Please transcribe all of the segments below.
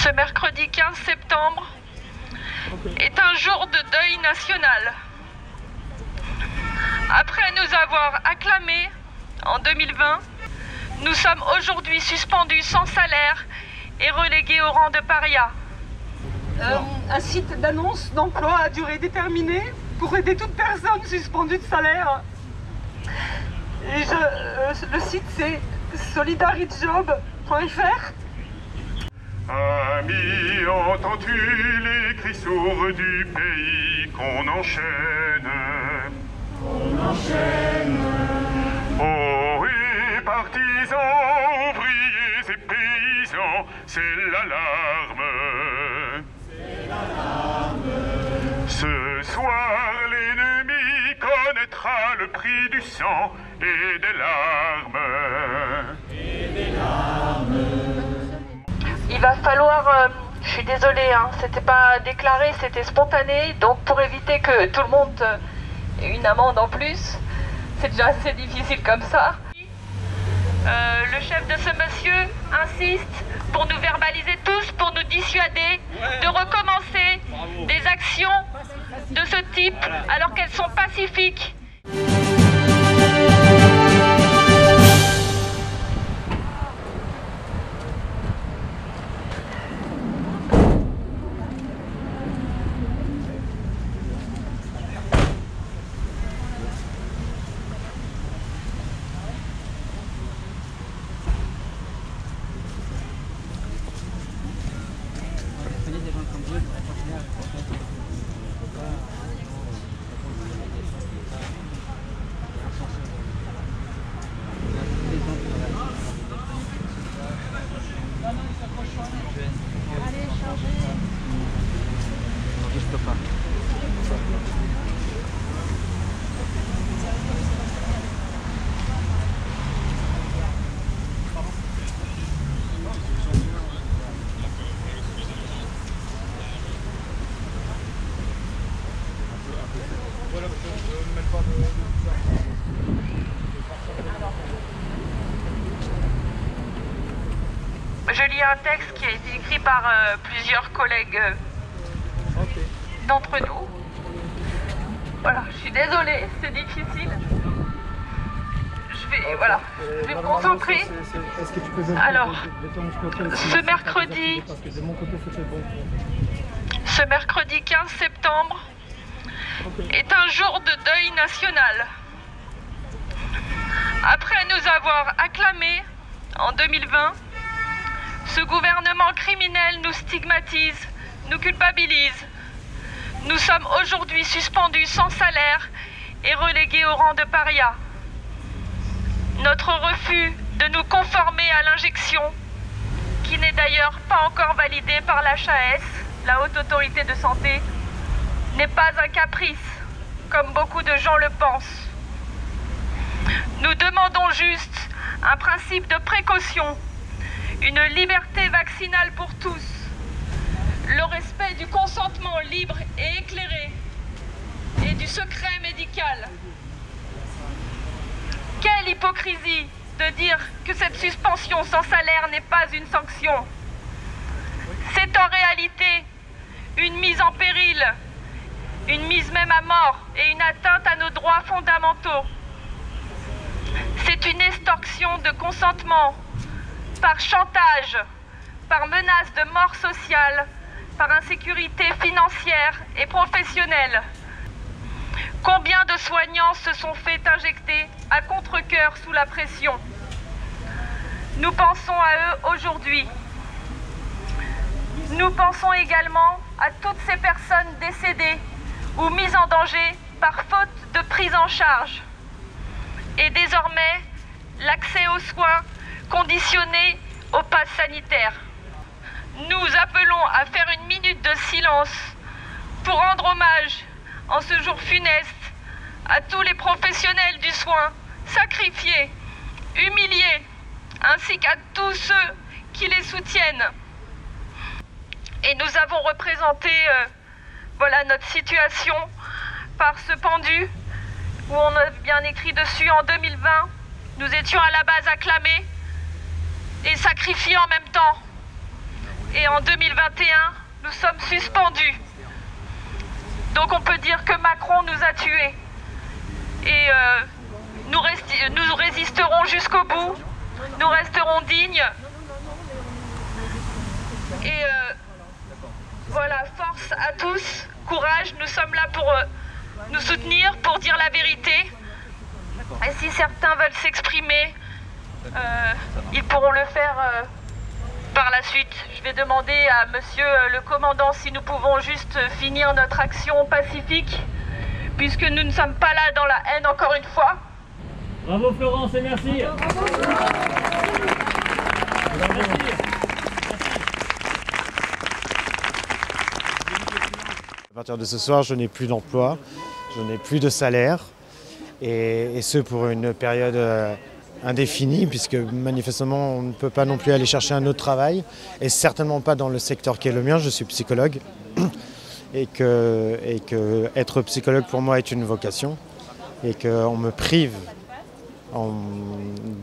Ce mercredi 15 septembre est un jour de deuil national. Après nous avoir acclamés en 2020, nous sommes aujourd'hui suspendus sans salaire et relégués au rang de paria. Un site d'annonce d'emploi à durée déterminée pour aider toute personne suspendue de salaire. Et le site c'est solidarityjob.fr. Amis, entends-tu les cris sourds du pays qu'on enchaîne? Oh, et partisans, ouvriers et paysans, c'est l'alarme. Ce soir, l'ennemi connaîtra le prix du sang et des larmes. Il va falloir, je suis désolée, c'était pas déclaré, c'était spontané, donc pour éviter que tout le monde ait une amende en plus, c'est déjà assez difficile comme ça. Le chef de ce monsieur insiste pour nous verbaliser tous, pour nous dissuader de recommencer des actions de ce type alors qu'elles sont pacifiques. Je lis un texte qui a été écrit par plusieurs collègues d'entre nous. Voilà, je suis désolée, c'est difficile. Je vais me concentrer. Alors, ce mercredi 15 septembre est un jour de deuil national. Après nous avoir acclamés en 2020, ce gouvernement criminel nous stigmatise, nous culpabilise. Nous sommes aujourd'hui suspendus sans salaire et relégués au rang de paria. Notre refus de nous conformer à l'injection, qui n'est d'ailleurs pas encore validée par l'HAS, la Haute Autorité de Santé, n'est pas un caprice, comme beaucoup de gens le pensent. Nous demandons juste un principe de précaution, une liberté vaccinale pour tous, le respect du consentement libre et éclairé et du secret médical. Quelle hypocrisie de dire que cette suspension sans salaire n'est pas une sanction. C'est en réalité une mise en péril, une mise même à mort et une atteinte à nos droits fondamentaux. C'est une extorsion de consentement, par chantage, par menace de mort sociale, par insécurité financière et professionnelle. Combien de soignants se sont fait injecter à contre-cœur sous la pression? Nous pensons à eux aujourd'hui. Nous pensons également à toutes ces personnes décédées ou mises en danger par faute de prise en charge. Et désormais, l'accès aux soins conditionné au pass sanitaire. Nous appelons à faire une minute de silence pour rendre hommage en ce jour funeste à tous les professionnels du soin sacrifiés, humiliés, ainsi qu'à tous ceux qui les soutiennent. Et nous avons représenté notre situation par ce pendu où on a bien écrit dessus en 2020, nous étions à la base acclamés et sacrifiés en même temps. Et et en 2021, nous sommes suspendus. Donc on peut dire que Macron nous a tués. Et nous résisterons jusqu'au bout, nous resterons dignes. Et voilà, force à tous, courage, nous sommes là pour nous soutenir, pour dire la vérité. Et si certains veulent s'exprimer, ils pourront le faire par la suite. Je vais demander à monsieur le commandant si nous pouvons juste finir notre action pacifique, puisque nous ne sommes pas là dans la haine encore une fois. Bravo Florence et merci. À partir de ce soir, je n'ai plus d'emploi, je n'ai plus de salaire, et ce pour une période indéfinie, puisque manifestement on ne peut pas non plus aller chercher un autre travail, et certainement pas dans le secteur qui est le mien. Je suis psychologue, et que être psychologue pour moi est une vocation, et qu'on me prive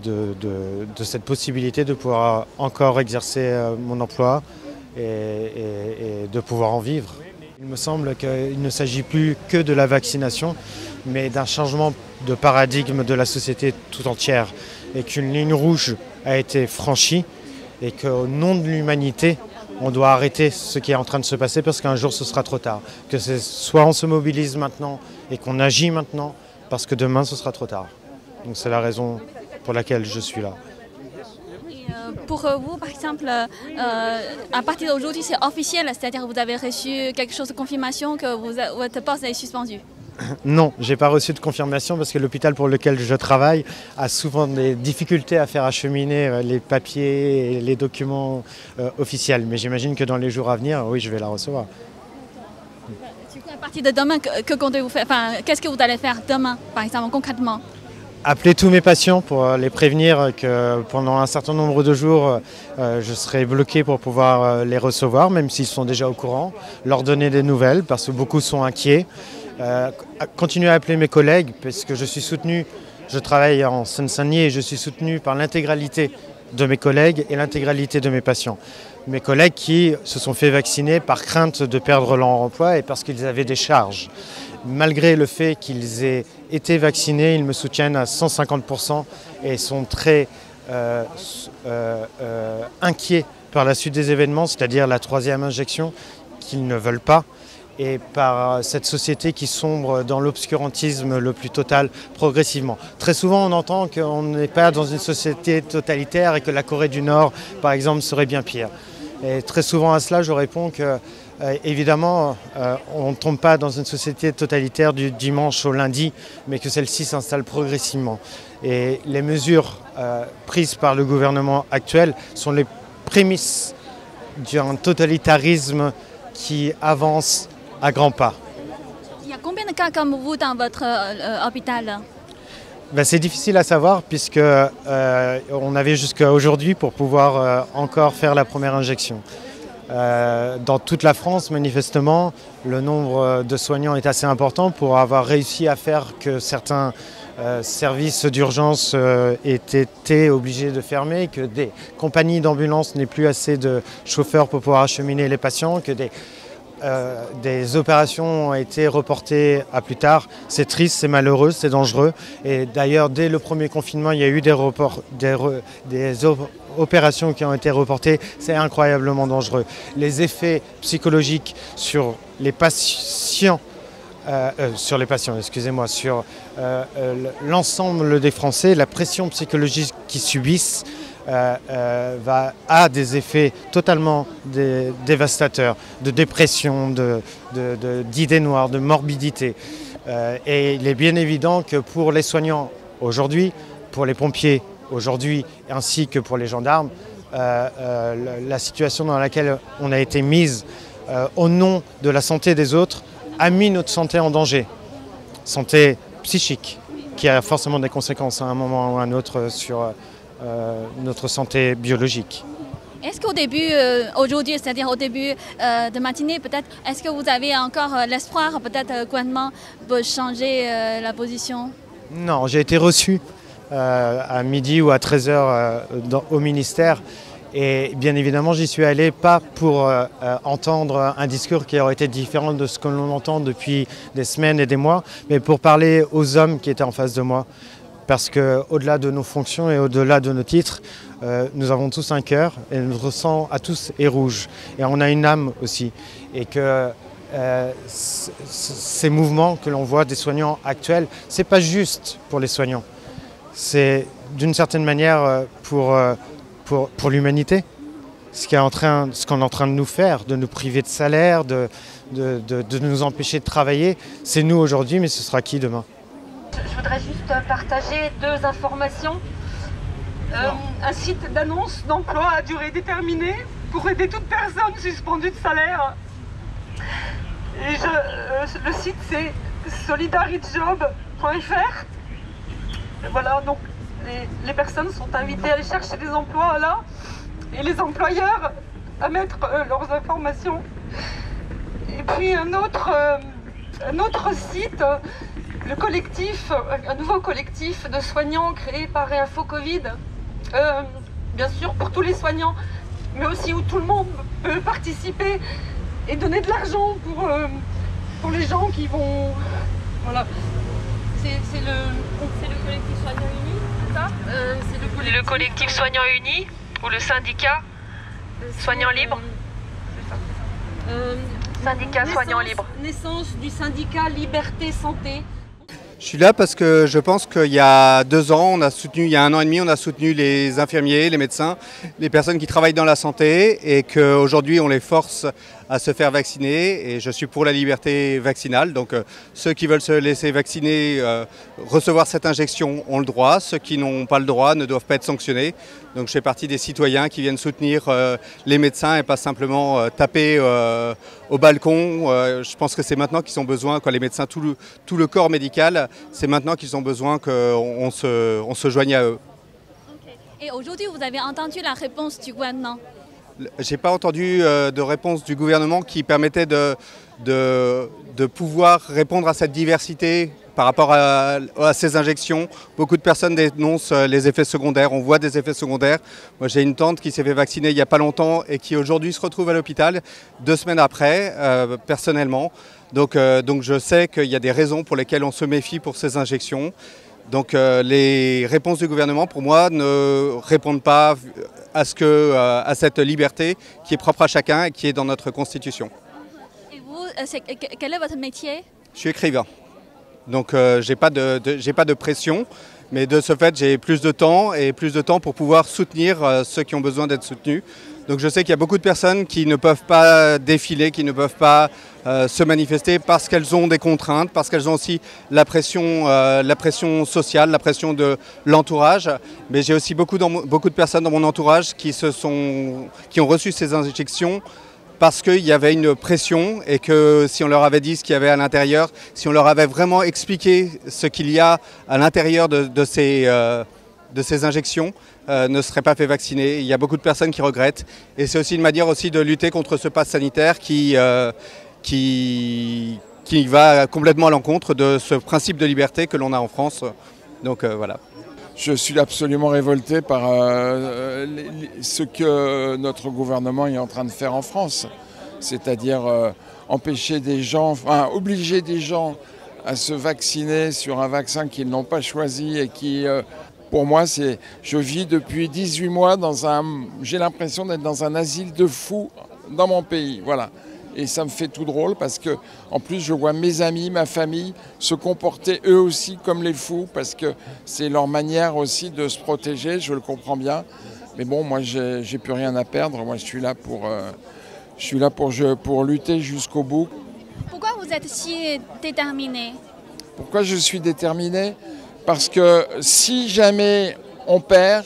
de cette possibilité de pouvoir encore exercer mon emploi et de pouvoir en vivre. Il me semble qu'il ne s'agit plus que de la vaccination, mais d'un changement de paradigme de la société tout entière, et qu'une ligne rouge a été franchie, et qu'au nom de l'humanité, on doit arrêter ce qui est en train de se passer, parce qu'un jour ce sera trop tard. Que soit on se mobilise maintenant et qu'on agit maintenant, parce que demain ce sera trop tard. Donc c'est la raison pour laquelle je suis là. Pour vous, par exemple, à partir d'aujourd'hui, c'est officiel, c'est-à-dire que vous avez reçu quelque chose de confirmation que votre poste est suspendu? Non, je n'ai pas reçu de confirmation parce que l'hôpital pour lequel je travaille a souvent des difficultés à faire acheminer les papiers et les documents officiels. Mais j'imagine que dans les jours à venir, oui, je vais la recevoir. Du coup, à partir de demain, que comptez-vous faire? Enfin, qu'est-ce que vous allez faire demain, par exemple, concrètement? Appeler tous mes patients pour les prévenir que pendant un certain nombre de jours, je serai bloqué pour pouvoir les recevoir, même s'ils sont déjà au courant. Leur donner des nouvelles, parce que beaucoup sont inquiets. Continuer à appeler mes collègues, parce que je suis soutenu, je travaille en Seine-Saint-Denis et je suis soutenu par l'intégralité de mes collègues et l'intégralité de mes patients. Mes collègues qui se sont fait vacciner par crainte de perdre leur emploi et parce qu'ils avaient des charges. Malgré le fait qu'ils aient été vaccinés, ils me soutiennent à 150% et sont très inquiets par la suite des événements, c'est-à-dire la 3e injection qu'ils ne veulent pas, et par cette société qui sombre dans l'obscurantisme le plus total progressivement. Très souvent on entend qu'on n'est pas dans une société totalitaire et que la Corée du Nord par exemple serait bien pire. Et très souvent à cela je réponds que évidemment on ne tombe pas dans une société totalitaire du dimanche au lundi, mais que celle-ci s'installe progressivement. Et les mesures prises par le gouvernement actuel sont les prémices d'un totalitarisme qui avance à grands pas. Il y a combien de cas comme vous dans votre hôpital? C'est difficile à savoir puisque on avait jusqu'à aujourd'hui pour pouvoir encore faire la première injection. Dans toute la France, manifestement, le nombre de soignants est assez important pour avoir réussi à faire que certains services d'urgence aient été obligés de fermer, que des compagnies d'ambulance n'aient plus assez de chauffeurs pour pouvoir acheminer les patients, que des opérations ont été reportées à plus tard. C'est triste, c'est malheureux, c'est dangereux. Et d'ailleurs, dès le premier confinement, il y a eu des opérations qui ont été reportées. C'est incroyablement dangereux. Les effets psychologiques sur les patients, sur l'ensemble des Français, la pression psychologique qu'ils subissent a des effets totalement dévastateurs, de dépression, d'idées noires, de morbidité. Et il est bien évident que pour les soignants aujourd'hui, pour les pompiers aujourd'hui, ainsi que pour les gendarmes, la situation dans laquelle on a été mise au nom de la santé des autres a mis notre santé en danger. Santé psychique, qui a forcément des conséquences à un moment ou à un autre sur notre santé biologique. Est-ce qu'au début, aujourd'hui, c'est-à-dire au début de matinée, peut-être, est-ce que vous avez encore l'espoir, peut-être, le gouvernement peut changer la position? Non, j'ai été reçu à midi ou à 13h au ministère Et bien évidemment, j'y suis allé pas pour entendre un discours qui aurait été différent de ce que l'on entend depuis des semaines et des mois, mais pour parler aux hommes qui étaient en face de moi. Parce qu'au-delà de nos fonctions et au-delà de nos titres, nous avons tous un cœur et notre sang à tous est rouge. Et on a une âme aussi. Et que ces mouvements que l'on voit des soignants actuels, ce n'est pas juste pour les soignants. C'est d'une certaine manière pour l'humanité. Ce qu'on est en train de nous faire, de nous priver de salaire, de nous empêcher de travailler, c'est nous aujourd'hui, mais ce sera qui demain? Je voudrais juste partager deux informations. Un site d'annonce d'emploi à durée déterminée pour aider toute personne suspendue de salaire. Et le site c'est solidarityjob.fr. Voilà, donc les personnes sont invitées à aller chercher des emplois là et les employeurs à mettre leurs informations. Et puis un autre site, un nouveau collectif de soignants créé par Réinfo Covid, bien sûr pour tous les soignants, mais aussi où tout le monde peut participer et donner de l'argent pour les gens qui vont... Voilà. C'est le collectif Soignants Unis, c'est ça C'est le collectif Soignants Unis ou le syndicat Soignants Libres. Syndicat Soignants Libres. Naissance du syndicat Liberté Santé. Je suis là parce que je pense qu'il y a 2 ans, il y a 1 an et demi, on a soutenu les infirmiers, les médecins, les personnes qui travaillent dans la santé et qu'aujourd'hui on les force à se faire vacciner et je suis pour la liberté vaccinale. Donc ceux qui veulent se laisser vacciner, recevoir cette injection ont le droit, ceux qui n'ont pas le droit ne doivent pas être sanctionnés. Donc je fais partie des citoyens qui viennent soutenir les médecins et pas simplement taper au balcon. Je pense que c'est maintenant qu'ils ont besoin, les médecins, tout le corps médical, c'est maintenant qu'ils ont besoin qu'on se joigne à eux. Et aujourd'hui, vous avez entendu la réponse du gouvernement? J'ai pas entendu de réponse du gouvernement qui permettait de pouvoir répondre à cette diversité par rapport à ces injections. Beaucoup de personnes dénoncent les effets secondaires, on voit des effets secondaires. Moi j'ai une tante qui s'est fait vacciner il n'y a pas longtemps et qui aujourd'hui se retrouve à l'hôpital 2 semaines après, personnellement. Donc je sais qu'il y a des raisons pour lesquelles on se méfie pour ces injections. Donc les réponses du gouvernement, pour moi, ne répondent pas à cette liberté qui est propre à chacun et qui est dans notre Constitution. Et vous, quel est votre métier? Je suis écrivain. Donc j'ai pas de pression, mais de ce fait j'ai plus de temps pour pouvoir soutenir ceux qui ont besoin d'être soutenus. Donc je sais qu'il y a beaucoup de personnes qui ne peuvent pas défiler, qui ne peuvent pas se manifester parce qu'elles ont des contraintes, parce qu'elles ont aussi la pression sociale, la pression de l'entourage. Mais j'ai aussi beaucoup de personnes dans mon entourage qui ont reçu ces injections parce qu'il y avait une pression et que si on leur avait dit ce qu'il y avait à l'intérieur, si on leur avait vraiment expliqué ce qu'il y a à l'intérieur de ces injections, ne seraient pas fait vacciner. Il y a beaucoup de personnes qui regrettent. Et c'est aussi une manière aussi de lutter contre ce pass sanitaire qui va complètement à l'encontre de ce principe de liberté que l'on a en France. Donc voilà. Je suis absolument révolté par ce que notre gouvernement est en train de faire en France. C'est-à-dire empêcher des gens, obliger des gens à se vacciner sur un vaccin qu'ils n'ont pas choisi et qui, pour moi, je vis depuis 18 mois j'ai l'impression d'être dans un asile de fous dans mon pays. Voilà. Et ça me fait tout drôle parce que, en plus, je vois mes amis, ma famille se comporter eux aussi comme les fous parce que c'est leur manière aussi de se protéger, je le comprends bien. Mais bon, moi, j'ai plus rien à perdre. Moi, je suis là pour lutter jusqu'au bout. Pourquoi vous êtes si déterminé? Pourquoi je suis déterminé? Parce que si jamais on perd,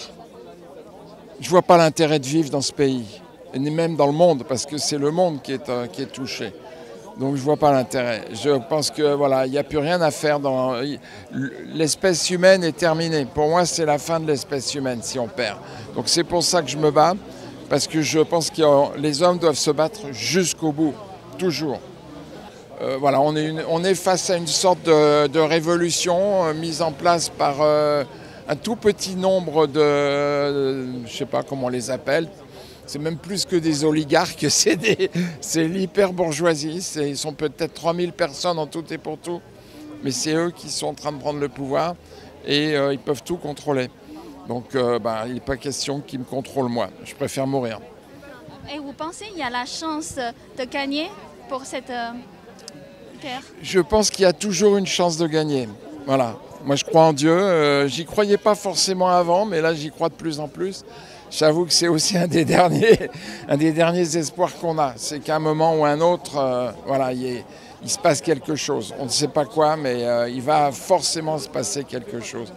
je vois pas l'intérêt de vivre dans ce pays. Et même dans le monde, parce que c'est le monde qui est touché. Donc je ne vois pas l'intérêt. Je pense que voilà, il n'y a plus rien à faire. L'espèce humaine est terminée. Pour moi, c'est la fin de l'espèce humaine si on perd. Donc c'est pour ça que je me bats, parce que je pense que les hommes doivent se battre jusqu'au bout, toujours. Voilà, on est face à une sorte de révolution mise en place par un tout petit nombre je ne sais pas comment on les appelle, C'est même plus que des oligarques, c'est l'hyper-bourgeoisie. Ils sont peut-être 3000 personnes en tout et pour tout. Mais c'est eux qui sont en train de prendre le pouvoir et ils peuvent tout contrôler. Donc il n'est pas question qu'ils me contrôlent moi. Je préfère mourir. Et vous pensez qu'il y a la chance de gagner pour cette guerre? Je pense qu'il y a toujours une chance de gagner. Voilà. Moi je crois en Dieu. J'y croyais pas forcément avant, mais là j'y crois de plus en plus. J'avoue que c'est aussi un des derniers espoirs qu'on a. C'est qu'à un moment ou un autre, il se passe quelque chose. On ne sait pas quoi, mais il va forcément se passer quelque chose.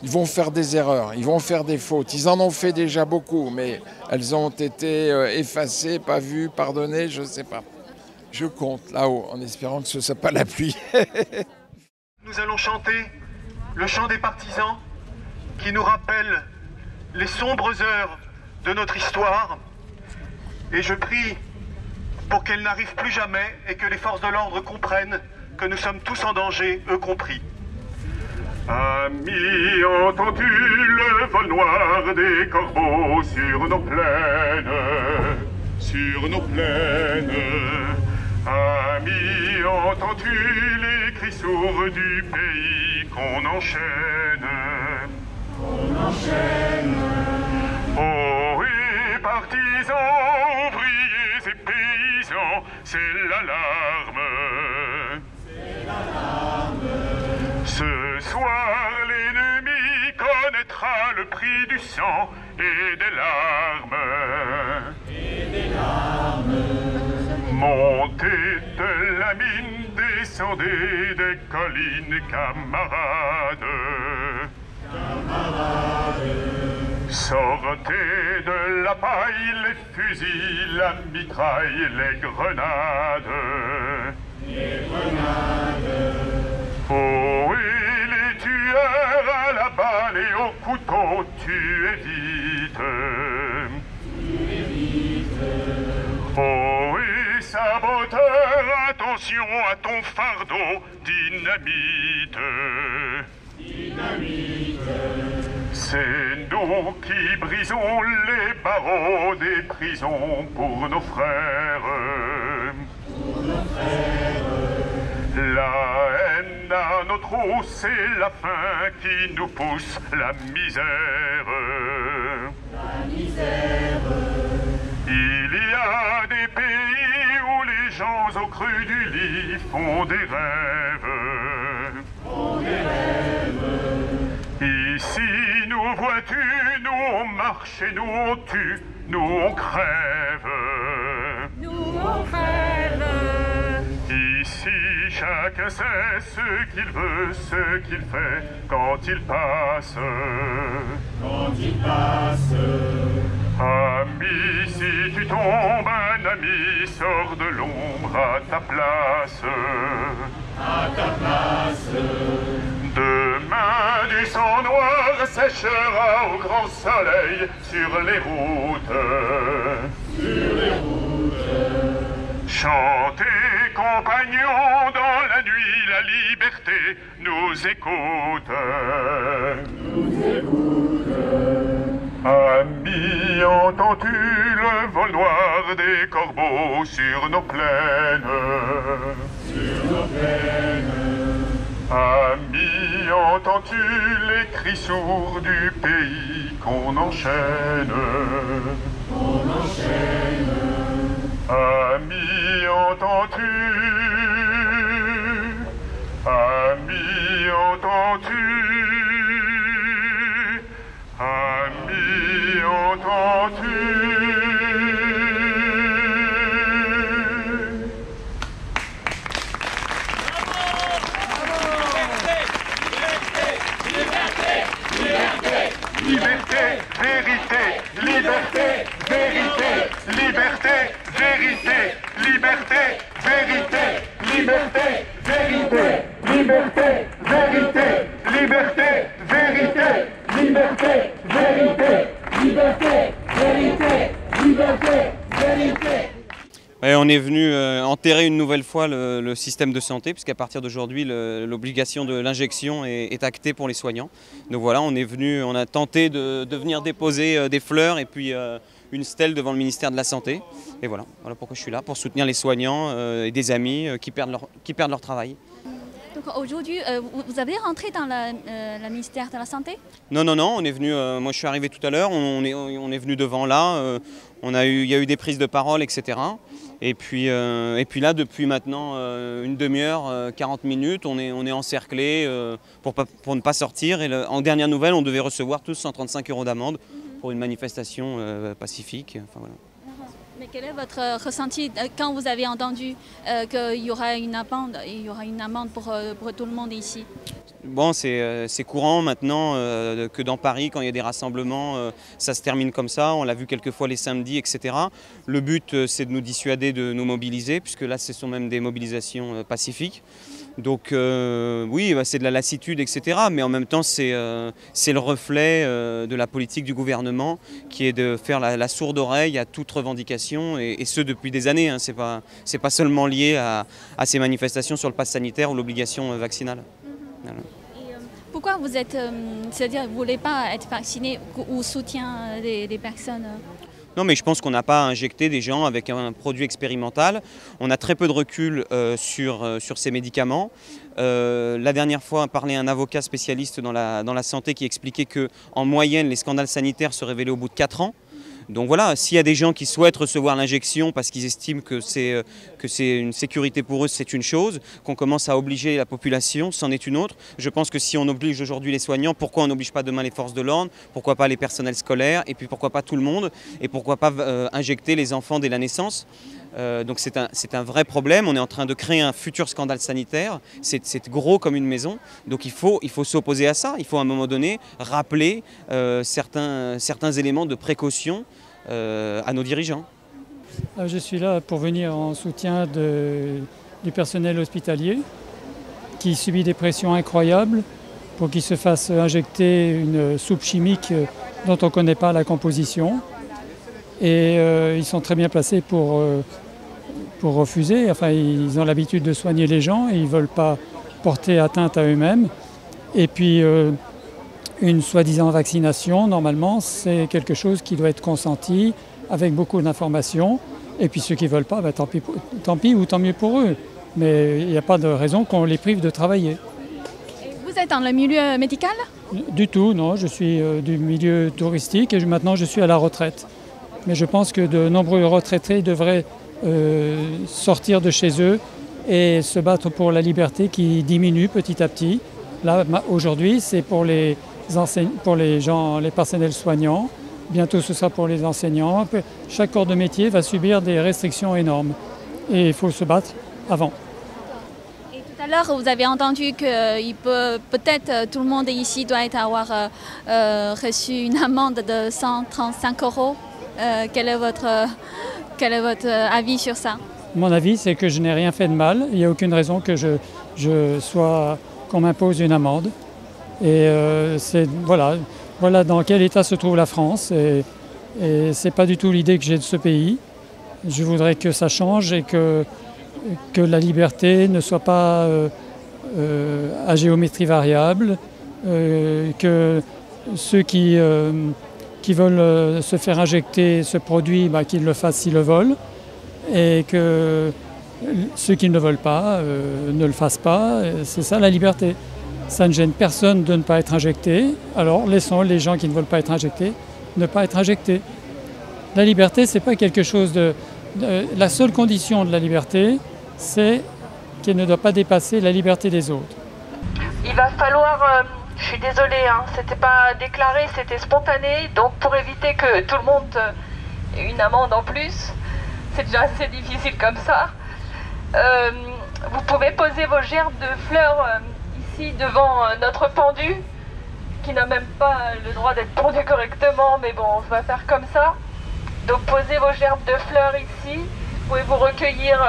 Ils vont faire des erreurs, ils vont faire des fautes. Ils en ont fait déjà beaucoup, mais elles ont été effacées, pas vues, pardonnées, je ne sais pas. Je compte là-haut, en espérant que ce ne soit pas la pluie. Nous allons chanter le chant des partisans qui nous rappelle les sombres heures de notre histoire. Et je prie pour qu'elles n'arrivent plus jamais et que les forces de l'ordre comprennent que nous sommes tous en danger, eux compris. Amis, entends-tu le vol noir des corbeaux sur nos plaines, sur nos plaines? Amis, entends-tu les cris sourds du pays qu'on enchaîne, qu'on enchaîne? Oh oui, partisans, ouvriers et paysans, c'est l'alarme. C'est l'alarme. Ce soir, l'ennemi connaîtra le prix du sang et des larmes. Et des larmes. Montez de la mine, descendez des collines, camarades. Camarades. Sortez de la paille, les fusils, la mitraille, les grenades. Les grenades. Oh oui, les tueurs à la balle et au couteau, tu évites. Oh oui, saboteur, attention à ton fardeau, dynamite. Dynamite. C'est nous qui brisons les barreaux des prisons pour nos frères. Pour nos frères. La haine à nos trous, c'est la faim qui nous pousse, la misère. La misère. Il y a des pays où les gens au creux du lit font des rêves. Font des rêves. Ici, nous vois-tu, nous on marche et nous on tue, nous on crève. Nous on crève. Ici, chacun sait ce qu'il veut, ce qu'il fait quand il passe. Quand il passe. Ami, si tu tombes, un ami sort de l'ombre à ta place. À ta place. Demain, du sang noir séchera au grand soleil sur les routes. Sur les routes. Chantez, compagnons, dans la nuit, la liberté nous écoute. Nous écoute. Amis, entends-tu le vol noir des corbeaux sur nos plaines? Sur nos plaines. Amis, entends-tu les cris sourds du pays qu'on enchaîne? Qu'on enchaîne. Amis, entends-tu? Amis, entends-tu? Amis, entends-tu? Liberté, vérité, liberté, vérité, liberté, vérité, liberté, vérité, liberté, vérité, liberté, vérité, liberté, vérité, liberté, vérité, liberté, vérité, liberté, vérité. Ouais, on est venu enterrer une nouvelle fois le système de santé, puisqu'à partir d'aujourd'hui, l'obligation de l'injection est actée pour les soignants. Donc voilà, on est venu, on a tenté de venir déposer des fleurs et puis une stèle devant le ministère de la Santé. Et voilà pourquoi je suis là, pour soutenir les soignants et des amis qui perdent leur travail. Donc aujourd'hui, vous avez rentré dans le ministère de la Santé? Non, on est venu, moi je suis arrivé tout à l'heure, on est venu devant là, il y a eu des prises de parole, etc. Et puis là, depuis maintenant une demi-heure, 40 minutes, on est encerclé pour ne pas sortir. Et en dernière nouvelle, on devait recevoir tous 135 € d'amende pour une manifestation pacifique. Enfin, voilà. Mais quel est votre ressenti quand vous avez entendu qu'il y aura une amende pour tout le monde ici? Bon, c'est courant maintenant que dans Paris, quand il y a des rassemblements, ça se termine comme ça. On l'a vu quelques fois les samedis, etc. Le but, c'est de nous dissuader de nous mobiliser, puisque là, ce sont même des mobilisations pacifiques. Donc oui, c'est de la lassitude, etc. Mais en même temps, c'est le reflet de la politique du gouvernement, qui est de faire la sourde oreille à toute revendication, et ce depuis des années. Hein. C'est pas seulement lié à ces manifestations sur le pass sanitaire ou l'obligation vaccinale. Voilà. Et pourquoi vous êtes, c'est-à-dire vous ne voulez pas être vacciné ou soutien des personnes? Non, mais je pense qu'on n'a pas injecté des gens avec un produit expérimental. On a très peu de recul sur ces médicaments. La dernière fois, parlait un avocat spécialiste dans la santé qui expliquait qu'en moyenne, les scandales sanitaires se révélaient au bout de 4 ans. Donc voilà, s'il y a des gens qui souhaitent recevoir l'injection parce qu'ils estiment que c'est une sécurité pour eux, c'est une chose. Qu'on commence à obliger la population, c'en est une autre. Je pense que si on oblige aujourd'hui les soignants, pourquoi on n'oblige pas demain les forces de l'ordre? Pourquoi pas les personnels scolaires? Et puis pourquoi pas tout le monde? Et pourquoi pas injecter les enfants dès la naissance? Donc c'est un vrai problème. On est en train de créer un futur scandale sanitaire. C'est gros comme une maison. Donc il faut s'opposer à ça. Il faut à un moment donné rappeler certains éléments de précaution à nos dirigeants. Je suis là pour venir en soutien du personnel hospitalier qui subit des pressions incroyables pour qu'il se fasse injecter une soupe chimique dont on ne connaît pas la composition. Et ils sont très bien placés pour refuser. Enfin, ils ont l'habitude de soigner les gens et ils ne veulent pas porter atteinte à eux-mêmes. Et puis, une soi-disant vaccination, normalement, c'est quelque chose qui doit être consenti avec beaucoup d'informations. Et puis ceux qui ne veulent pas, tant pis ou tant mieux pour eux. Mais il n'y a pas de raison qu'on les prive de travailler. Vous êtes dans le milieu médical? Du tout, non. Je suis du milieu touristique et maintenant je suis à la retraite. Mais je pense que de nombreux retraités devraient sortir de chez eux et se battre pour la liberté qui diminue petit à petit. Là, aujourd'hui, c'est pour les personnels soignants. Bientôt, ce sera pour les enseignants. Chaque corps de métier va subir des restrictions énormes. Et il faut se battre avant. Et tout à l'heure, vous avez entendu que peut-être tout le monde ici doit avoir reçu une amende de 135 €. Quel est votre avis sur ça? Mon avis, c'est que je n'ai rien fait de mal. Il n'y a aucune raison que qu'on m'impose une amende. Et voilà dans quel état se trouve la France. Et ce n'est pas du tout l'idée que j'ai de ce pays. Je voudrais que ça change et que la liberté ne soit pas à géométrie variable, que ceux qui veulent se faire injecter ce produit, qu'ils le fassent s'ils le veulent, et que ceux qui ne le veulent pas ne le fassent pas. C'est ça la liberté. Ça ne gêne personne de ne pas être injecté, alors laissons les gens qui ne veulent pas être injectés ne pas être injectés. La liberté, c'est pas quelque chose la seule condition de la liberté, c'est qu'elle ne doit pas dépasser la liberté des autres. Il va falloir... je suis désolée, c'était pas déclaré, c'était spontané, donc pour éviter que tout le monde ait une amende en plus, c'est déjà assez difficile comme ça. Vous pouvez poser vos gerbes de fleurs ici devant notre pendu, qui n'a même pas le droit d'être pendu correctement, mais bon, on va faire comme ça. Donc posez vos gerbes de fleurs ici, vous pouvez vous recueillir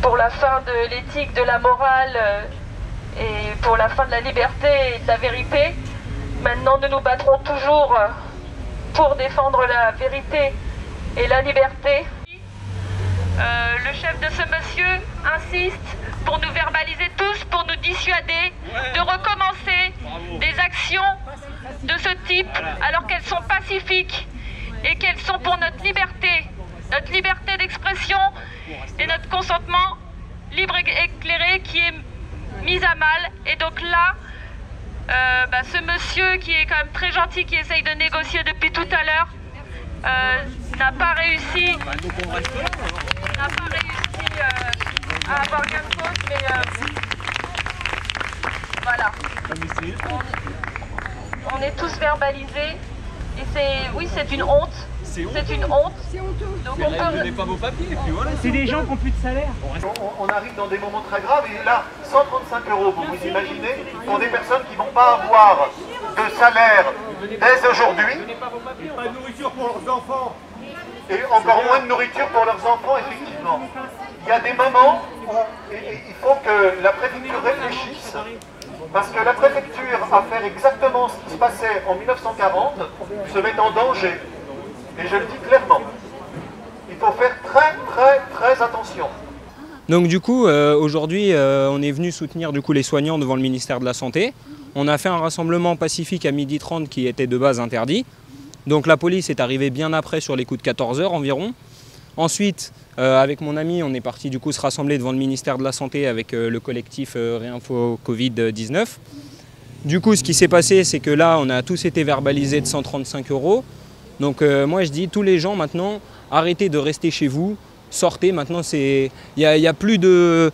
pour la fin de l'éthique, de la morale, et pour la fin de la liberté et de la vérité. Maintenant, nous nous battrons toujours pour défendre la vérité et la liberté. Le chef de ce monsieur insiste pour nous verbaliser tous, pour nous dissuader de recommencer des actions de ce type alors qu'elles sont pacifiques. et qu'elles sont pour notre liberté d'expression et notre consentement libre et éclairé qui est mis à mal. Et donc là, ce monsieur qui est quand même très gentil, qui essaye de négocier depuis tout à l'heure, n'a pas réussi à avoir gain de cause, mais voilà. On est tous verbalisés et c'est une honte. C'est une honte. Donc on peut... pas vos papiers et puis voilà. C'est des gens qui n'ont plus de salaire. On arrive dans des moments très graves et là, 135 €, vous imaginez, pour des personnes qui ne vont pas avoir de salaire dès aujourd'hui. Pas de nourriture pour leurs enfants. Et encore moins de nourriture pour leurs enfants, effectivement. Il y a des moments où il faut que la préfecture réfléchisse, parce que la préfecture, à faire exactement ce qui se passait en 1940, se met en danger. Et je le dis clairement. Il faut faire très attention. Donc du coup, aujourd'hui, on est venu soutenir les soignants devant le ministère de la Santé. On a fait un rassemblement pacifique à 12h30 qui était de base interdit. Donc la police est arrivée bien après sur les coups de 14 h environ. Ensuite, avec mon ami, on est parti se rassembler devant le ministère de la Santé avec le collectif Réinfo Covid-19. Du coup, ce qui s'est passé, c'est que là, on a tous été verbalisés de 135 €. Donc moi, je dis, tous les gens maintenant, arrêtez de rester chez vous, sortez. Maintenant, il y a plus de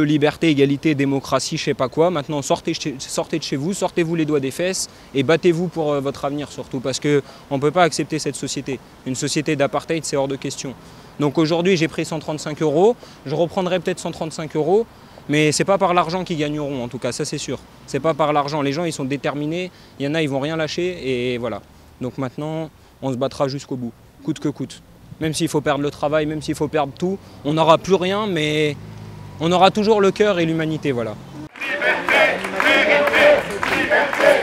liberté, égalité, démocratie, je sais pas quoi. Maintenant, sortez de chez vous, sortez-vous les doigts des fesses et battez-vous pour votre avenir surtout, parce qu'on ne peut pas accepter cette société. Une société d'apartheid, c'est hors de question. Donc aujourd'hui, j'ai pris 135 €. Je reprendrai peut-être 135 €, mais c'est pas par l'argent qu'ils gagneront, en tout cas, ça c'est sûr. C'est pas par l'argent. Les gens, ils sont déterminés. Il y en a, ils vont rien lâcher et voilà. Donc maintenant, on se battra jusqu'au bout, coûte que coûte. Même s'il faut perdre le travail, même s'il faut perdre tout, on n'aura plus rien, mais on aura toujours le cœur et l'humanité, voilà. Liberté, vérité, liberté.